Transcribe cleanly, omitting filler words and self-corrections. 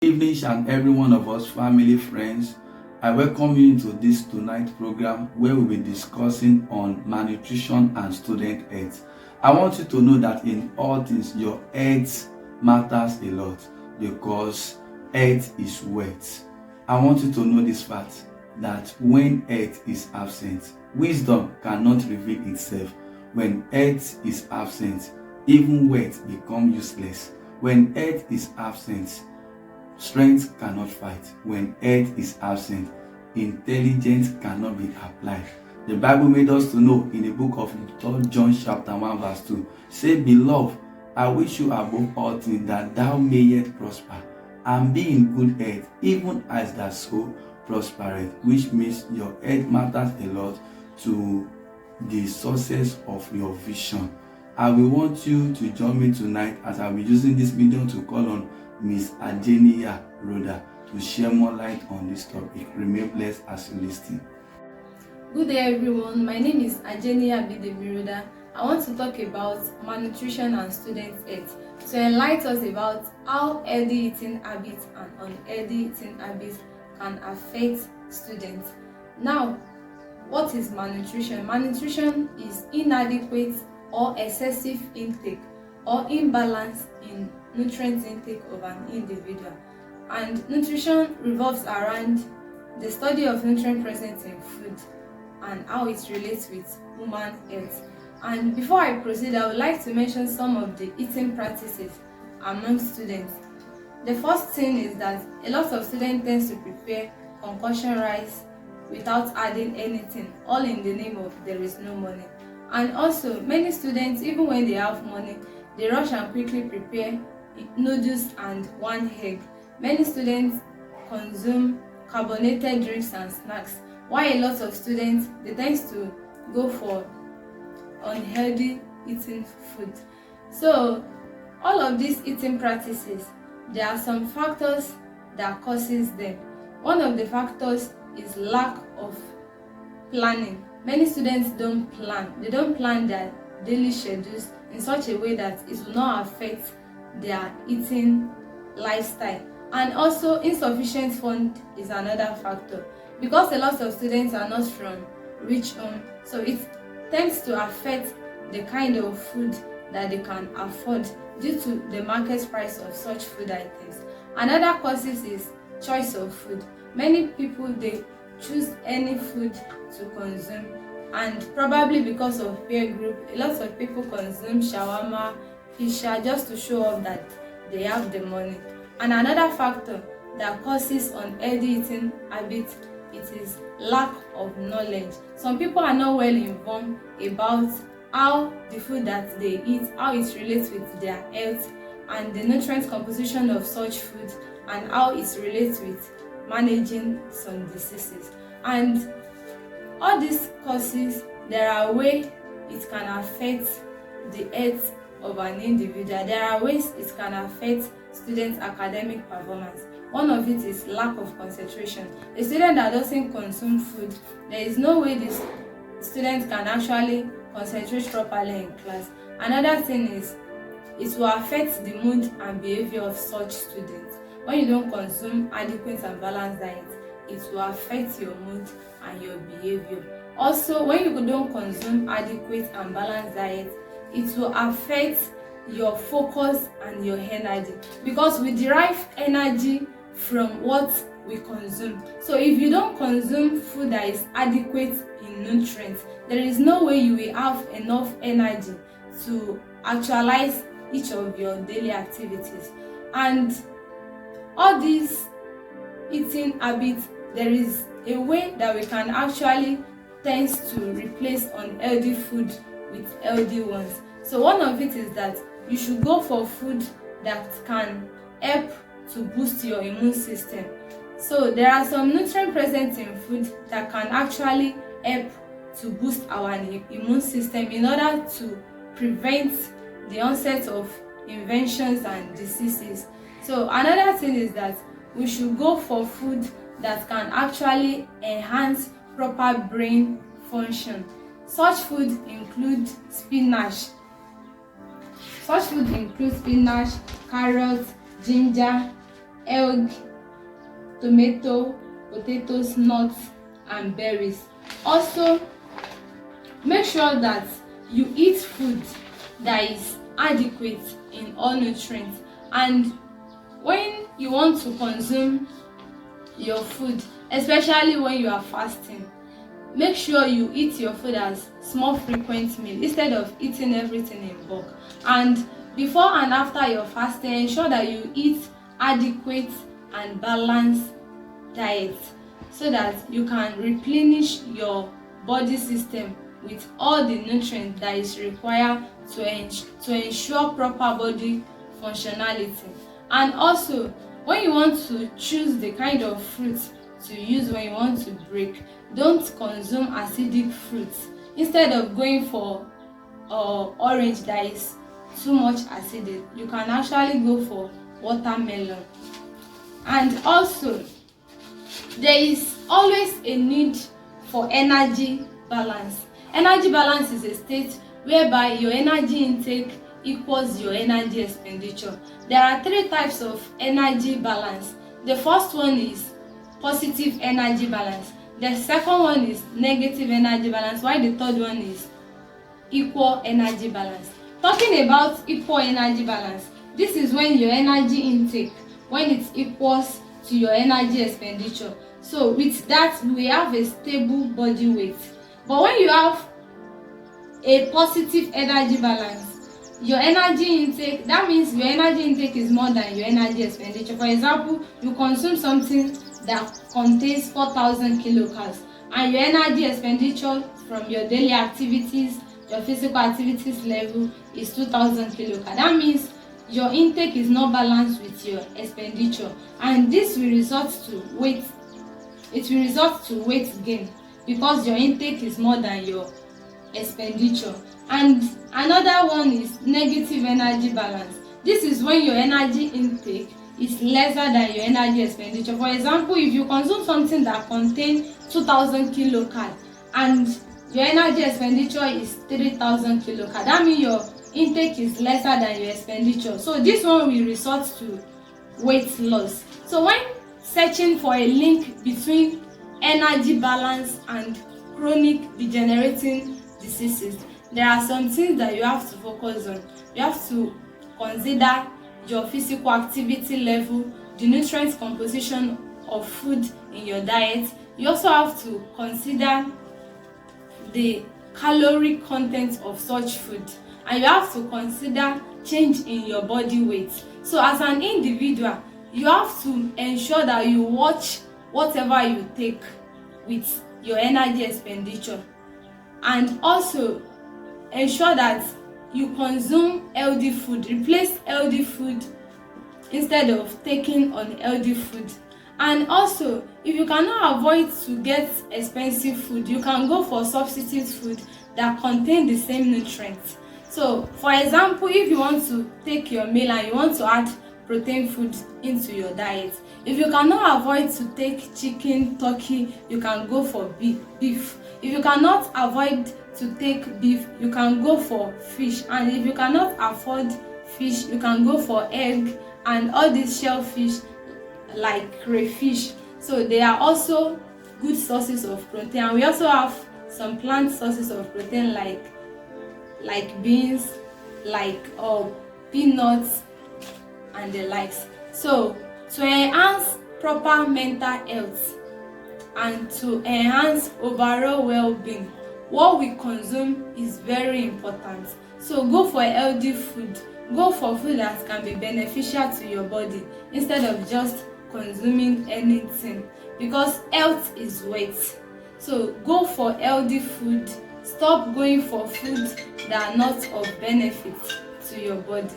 Evening and every one of us, family, friends. I welcome you into this tonight program where we'll be discussing on malnutrition and student health. I want you to know that in all things, your health matters a lot because health is wealth. I want you to know this fact that when health is absent, wisdom cannot reveal itself. When health is absent, even wealth becomes useless. When health is absent, strength cannot fight. When health is absent, intelligence cannot be applied. The Bible made us to know in the book of 3 John chapter 1 verse 2, say, Beloved, I wish you above all things that thou mayest prosper and be in good health, even as thy soul prospereth, which means your health matters a lot to the success of your vision. I will want you to join me tonight as I'll be using this medium to call on Miss AJENIYA RHODA to share more light on this topic. Remain blessed as you listen. Good day everyone, my name is AJENIYA RHODA. I want to talk about malnutrition and student health to enlighten us about how healthy eating habits and unhealthy eating habits can affect students. Now, what is malnutrition? Malnutrition is inadequate or excessive intake or imbalance in nutrient intake of an individual. And nutrition revolves around the study of nutrient present in food and how it relates with human health. And before I proceed, I would like to mention some of the eating practices among students. The first thing is that a lot of students tend to prepare concoction rice without adding anything, all in the name of there is no money. And also, many students, even when they have money, they rush and quickly prepare noodles and one egg. Many students consume carbonated drinks and snacks, while a lot of students, they tend to go for unhealthy eating food. So, all of these eating practices, there are some factors that causes them. One of the factors is lack of planning. Many students don't plan. They don't plan their daily schedules in such a way that it will not affect their eating lifestyle. And also, insufficient fund is another factor. Because a lot of students are not from rich home, so it tends to affect the kind of food that they can afford due to the market price of such food items. Another causes is choice of food. Many people, they choose any food to consume, and probably because of peer group, a lot of people consume shawarma, pizza just to show off that they have the money. And another factor that causes unhealthy eating habits, it is lack of knowledge. Some people are not well informed about how the food that they eat, how it relates with their health and the nutrient composition of such food, and how it relates with managing some diseases. And all these causes, there are ways it can affect the health of an individual. There are ways it can affect students' academic performance. One of it is lack of concentration. A student that doesn't consume food, there is no way this student can actually concentrate properly in class. Another thing is it will affect the mood and behavior of such students. When you don't consume adequate and balanced diet, it will affect your mood and your behavior. Also, when you don't consume adequate and balanced diet, it will affect your focus and your energy, because we derive energy from what we consume. So if you don't consume food that is adequate in nutrients, there is no way you will have enough energy to actualize each of your daily activities. And all these eating habits, there is a way that we can actually tend to replace unhealthy food with healthy ones. So one of it is that you should go for food that can help to boost your immune system. So there are some nutrients present in food that can actually help to boost our immune system in order to prevent the onset of infections and diseases. So another thing is that we should go for food that can actually enhance proper brain function. Such food include spinach. Carrots, ginger, egg, tomato, potatoes, nuts and berries. Also, make sure that you eat food that is adequate in all nutrients, and when you want to consume your food, especially when you are fasting, make sure you eat your food as small frequent meal instead of eating everything in bulk. And before and after your fasting, ensure that you eat adequate and balanced diet so that you can replenish your body system with all the nutrients that is required to ensure proper body functionality. And also, when you want to choose the kind of fruit to use when you want to break, don't consume acidic fruits. Instead of going for orange that is too much acidic, you can actually go for watermelon. And also, there is always a need for energy balance. Energy balance is a state whereby your energy intake equals your energy expenditure. There are 3 types of energy balance. The first one is positive energy balance. The second one is negative energy balance, while the third one is equal energy balance. Talking about equal energy balance, this is when your energy intake, when it equals to your energy expenditure. So with that, we have a stable body weight. But when you have a positive energy balance, your energy intake, that means your energy intake is more than your energy expenditure. For example, you consume something that contains 4,000 kilocalories, and your energy expenditure from your daily activities, your physical activities level is 2,000 kilocalories. That means your intake is not balanced with your expenditure, and this will result to weight. It will result to weight gain because your intake is more than your expenditure. And another one is negative energy balance. This is when your energy intake is lesser than your energy expenditure. For example, if you consume something that contains 2,000 kilocalories and your energy expenditure is 3,000 kilocalories, that means your intake is lesser than your expenditure. So this one will result to weight loss. So when searching for a link between energy balance and chronic degenerating diseases, there are some things that you have to focus on. You have to consider your physical activity level, the nutrient composition of food in your diet. You also have to consider the calorie content of such food, and you have to consider change in your body weight. So as an individual, you have to ensure that you watch whatever you take with your energy expenditure, and also ensure that you consume healthy food. Replace healthy food instead of taking unhealthy food. And also, if you cannot avoid to get expensive food, you can go for substitute food that contain the same nutrients. So for example, if you want to take your meal and you want to add protein food into your diet, if you cannot avoid to take chicken, turkey, you can go for beef. If you cannot avoid to take beef, you can go for fish. And if you cannot afford fish, you can go for egg and all these shellfish like crayfish. So they are also good sources of protein. And we also have some plant sources of protein like beans, like peanuts and the likes. So to enhance proper mental health and to enhance overall well-being, what we consume is very important. So go for healthy food. Go for food that can be beneficial to your body instead of just consuming anything, because health is wealth. So go for healthy food. Stop going for food that are not of benefit to your body.